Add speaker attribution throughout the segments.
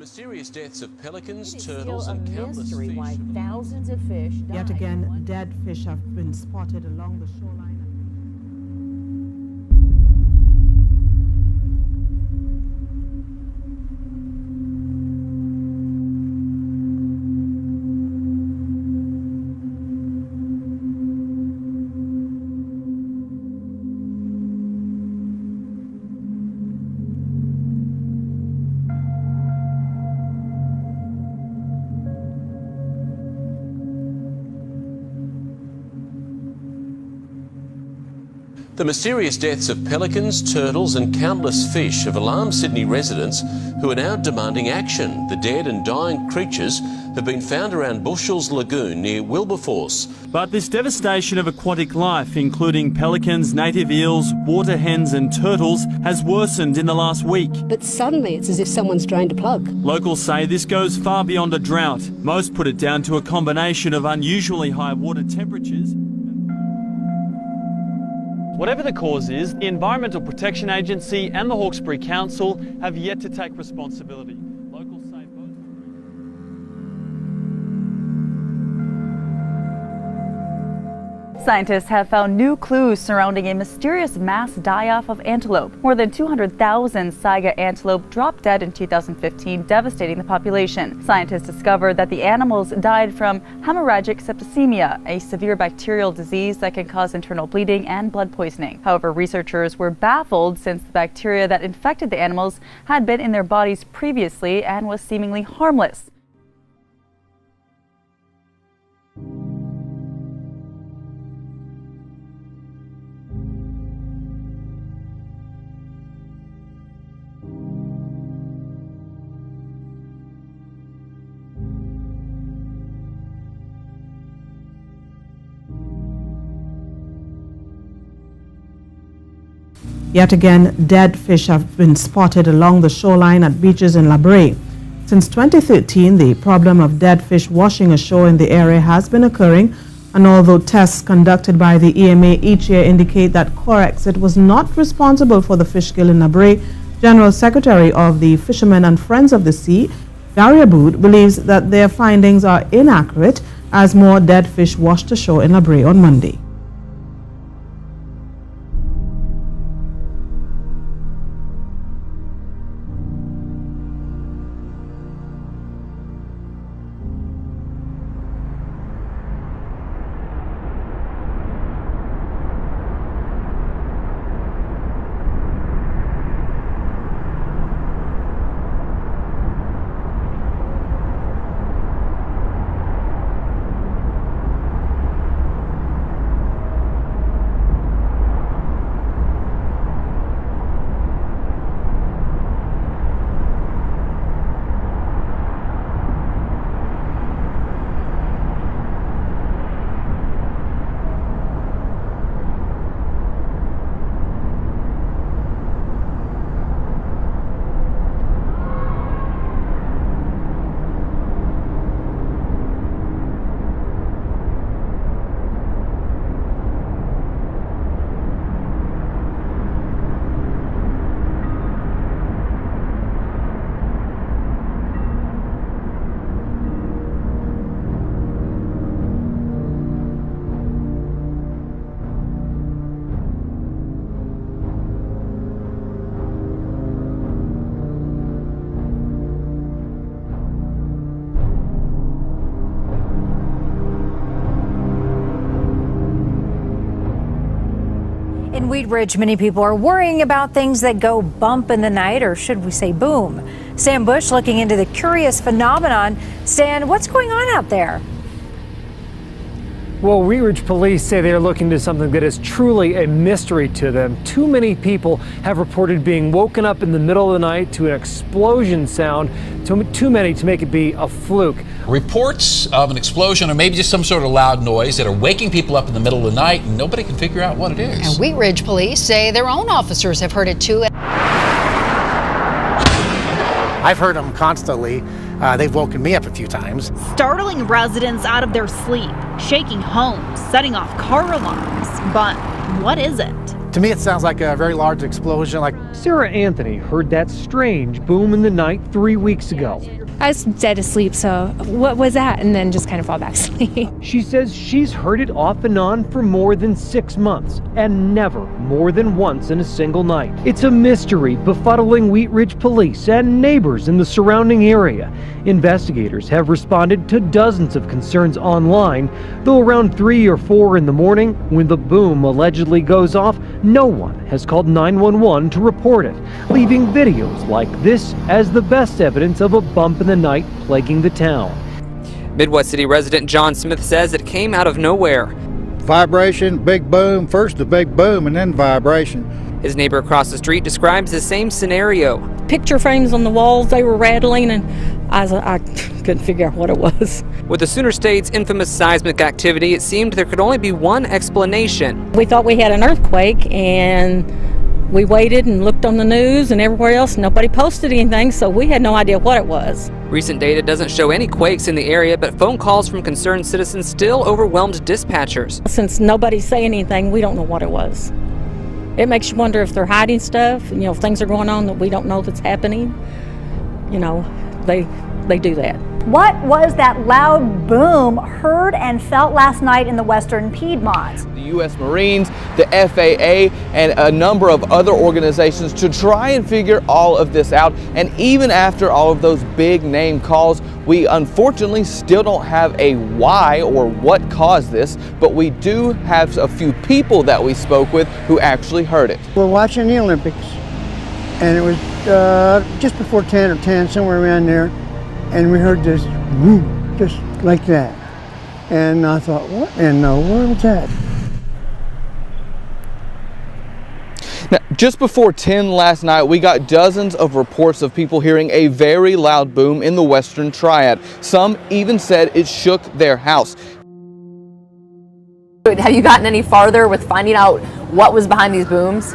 Speaker 1: mysterious deaths of pelicans, turtles and countless fish.
Speaker 2: Why thousands of fish died.
Speaker 3: Yet again, dead fish have been spotted along the shoreline.
Speaker 1: The mysterious deaths of pelicans, turtles and countless fish have alarmed Sydney residents who are now demanding action. The dead and dying creatures have been found around Bushell's Lagoon near Wilberforce.
Speaker 4: But this devastation of aquatic life, including pelicans, native eels, water hens and turtles, has worsened in the last week.
Speaker 5: But suddenly it's as if someone's drained a plug.
Speaker 4: Locals say this goes far beyond a drought. Most put it down to a combination of unusually high water temperatures. Whatever the cause is, the Environmental Protection Agency and the Hawkesbury Council have yet to take responsibility. Locals say both.
Speaker 6: Scientists have found new clues surrounding a mysterious mass die-off of antelope. More than 200,000 saiga antelope dropped dead in 2015, devastating the population. Scientists discovered that the animals died from hemorrhagic septicemia, a severe bacterial disease that can cause internal bleeding and blood poisoning. However, researchers were baffled since the bacteria that infected the animals had been in their bodies previously and was seemingly harmless.
Speaker 3: Yet again, dead fish have been spotted along the shoreline at beaches in La Brea. Since 2013, the problem of dead fish washing ashore in the area has been occurring, and although tests conducted by the EMA each year indicate that Corexit was not responsible for the fish kill in La Brea, General Secretary of the Fishermen and Friends of the Sea, Gary Aboud, believes that their findings are inaccurate as more dead fish washed ashore in La Brea on Monday.
Speaker 2: In Wheat Ridge, many people are worrying about things that go bump in the night, or should we say boom. Stan Bush looking into the curious phenomenon. Stan, what's going on out there?
Speaker 7: Well, Wheat Ridge police say they are looking into something that is truly a mystery to them. Too many people have reported being woken up in the middle of the night to an explosion sound, too many to make it be a fluke.
Speaker 8: Reports of an explosion or maybe just some sort of loud noise that are waking people up in the middle of the night and nobody can figure out what it is.
Speaker 9: And Wheat Ridge police say their own officers have heard it too.
Speaker 10: I've heard them constantly. They've woken me up a few times.
Speaker 11: Startling residents out of their sleep, shaking homes, setting off car alarms. But what is it?
Speaker 10: To me, it sounds like a very large explosion. Like
Speaker 7: Sarah Anthony heard that strange boom in the night 3 weeks ago.
Speaker 12: I was dead asleep, so what was that? And then just kind of fall back asleep.
Speaker 7: She says she's heard it off and on for more than 6 months, and never more than once in a single night. It's a mystery befuddling Wheat Ridge police and neighbors in the surrounding area. Investigators have responded to dozens of concerns online, though around 3 or 4 in the morning, when the boom allegedly goes off, no one has called 911 to report it, leaving videos like this as the best evidence of a bump in the night plaguing the town.
Speaker 13: Midwest City resident John Smith says it came out of nowhere.
Speaker 14: Vibration, big boom, first the big boom and then vibration.
Speaker 13: His neighbor across the street describes the same scenario.
Speaker 15: Picture frames on the walls, they were rattling, and I couldn't figure out what it was.
Speaker 13: With the Sooner State's infamous seismic activity, it seemed there could only be one explanation.
Speaker 15: We thought we had an earthquake, and we waited and looked on the news and everywhere else. Nobody posted anything, so we had no idea what it was.
Speaker 13: Recent data doesn't show any quakes in the area, but phone calls from concerned citizens still overwhelmed dispatchers.
Speaker 15: Since nobody's saying anything, we don't know what it was. It makes you wonder if they're hiding stuff, if things are going on that we don't know that's happening. They do that.
Speaker 16: What was that loud boom heard and felt last night in the western Piedmont?
Speaker 17: The U.S. Marines, the FAA, and a number of other organizations to try and figure all of this out. And even after all of those big name calls, we unfortunately still don't have a why or what caused this, but we do have a few people that we spoke with who actually heard it.
Speaker 18: We're watching the Olympics, and it was just before 10 or 10, somewhere around there. And we heard this whoop, just like that. And I thought, what in the world was that?
Speaker 17: Now, just before 10 last night, we got dozens of reports of people hearing a very loud boom in the Western Triad. Some even said it shook their house.
Speaker 19: Have you gotten any farther with finding out what was behind these booms?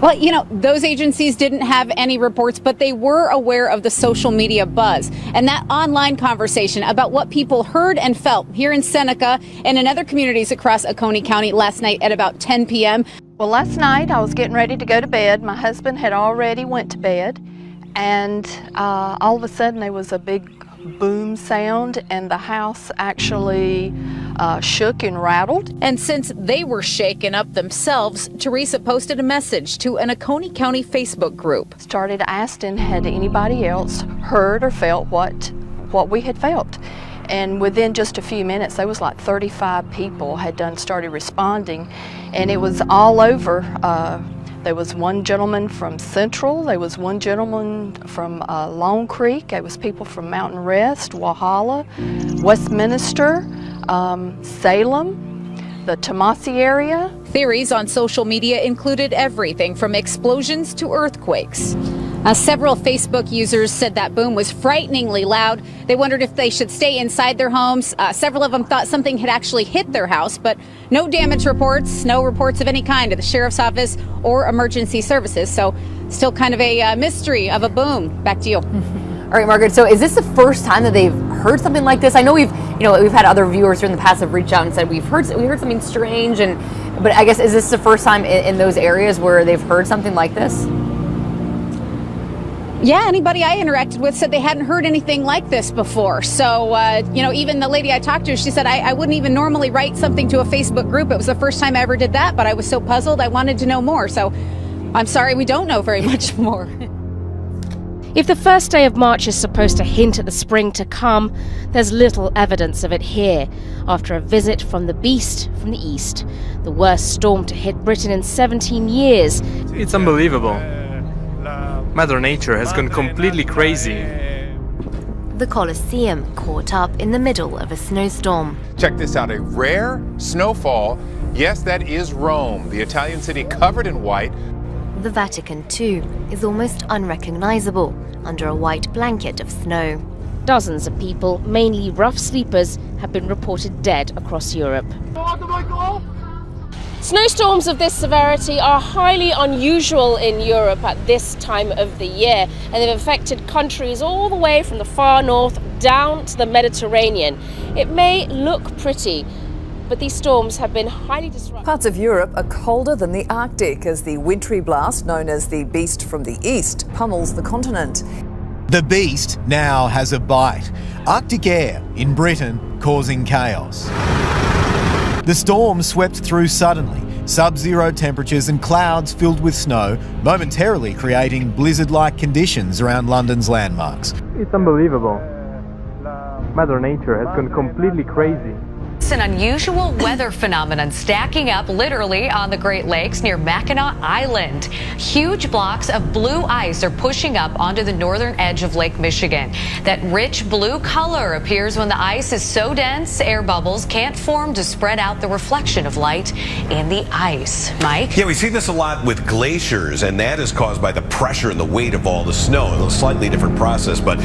Speaker 20: Well, those agencies didn't have any reports, but they were aware of the social media buzz and that online conversation about what people heard and felt here in Seneca and in other communities across Oconee County last night at about 10 p.m.
Speaker 21: Well, last night I was getting ready to go to bed. My husband had already went to bed, and all of a sudden there was a big boom sound, and the house actually shook and rattled.
Speaker 20: And since they were shaken up themselves, Teresa posted a message to an Oconee County Facebook group.
Speaker 21: Started asking, had anybody else heard or felt what we had felt? And within just a few minutes, there was like 35 people had started responding, and it was all over. There was one gentleman from Central, there was one gentleman from Long Creek, there was people from Mountain Rest, Walhalla, Westminster, Salem, the Tomasi area.
Speaker 20: Theories on social media included everything from explosions to earthquakes.
Speaker 16: Several Facebook users said that boom was frighteningly loud. They wondered if they should stay inside their homes. Several of them thought something had actually hit their house, but no damage reports, no reports of any kind to the sheriff's office or emergency services. So still kind of a mystery of a boom. Back to you.
Speaker 19: All right, Margaret, so is this the first time that they've heard something like this? I know we've had other viewers here in the past have reached out and said we heard something strange, but I guess is this the first time in those areas where they've heard something like this?
Speaker 16: Yeah, anybody I interacted with said they hadn't heard anything like this before. So, even the lady I talked to, she said, I wouldn't even normally write something to a Facebook group. It was the first time I ever did that, but I was so puzzled, I wanted to know more. So I'm sorry, we don't know very much more.
Speaker 22: If the first day of March is supposed to hint at the spring to come, there's little evidence of it here. After a visit from the beast from the east, the worst storm to hit Britain in 17 years.
Speaker 23: It's unbelievable. Mother Nature has gone completely crazy.
Speaker 24: The Colosseum caught up in the middle of a snowstorm.
Speaker 25: Check this out, a rare snowfall. Yes, that is Rome, the Italian city covered in white.
Speaker 24: The Vatican, too, is almost unrecognizable under a white blanket of snow.
Speaker 22: Dozens of people, mainly rough sleepers, have been reported dead across Europe. Snowstorms of this severity are highly unusual in Europe at this time of the year, and they've affected countries all the way from the far north down to the Mediterranean. It may look pretty, but these storms have been highly disruptive.
Speaker 1: Parts of Europe are colder than the Arctic as the wintry blast, known as the Beast from the East, pummels the continent.
Speaker 3: The Beast now has a bite. Arctic air in Britain causing chaos. The storm swept through suddenly. Sub-zero temperatures and clouds filled with snow, momentarily creating blizzard-like conditions around London's landmarks.
Speaker 23: It's unbelievable. Mother Nature has gone completely crazy.
Speaker 4: It's an unusual weather phenomenon stacking up literally on the Great Lakes near Mackinac Island. Huge blocks of blue ice are pushing up onto the northern edge of Lake Michigan. That rich blue color appears when the ice is so dense, air bubbles can't form to spread out the reflection of light in the ice. Mike?
Speaker 5: Yeah, we see this a lot with glaciers, and that is caused by the pressure and the weight of all the snow. A slightly different process, but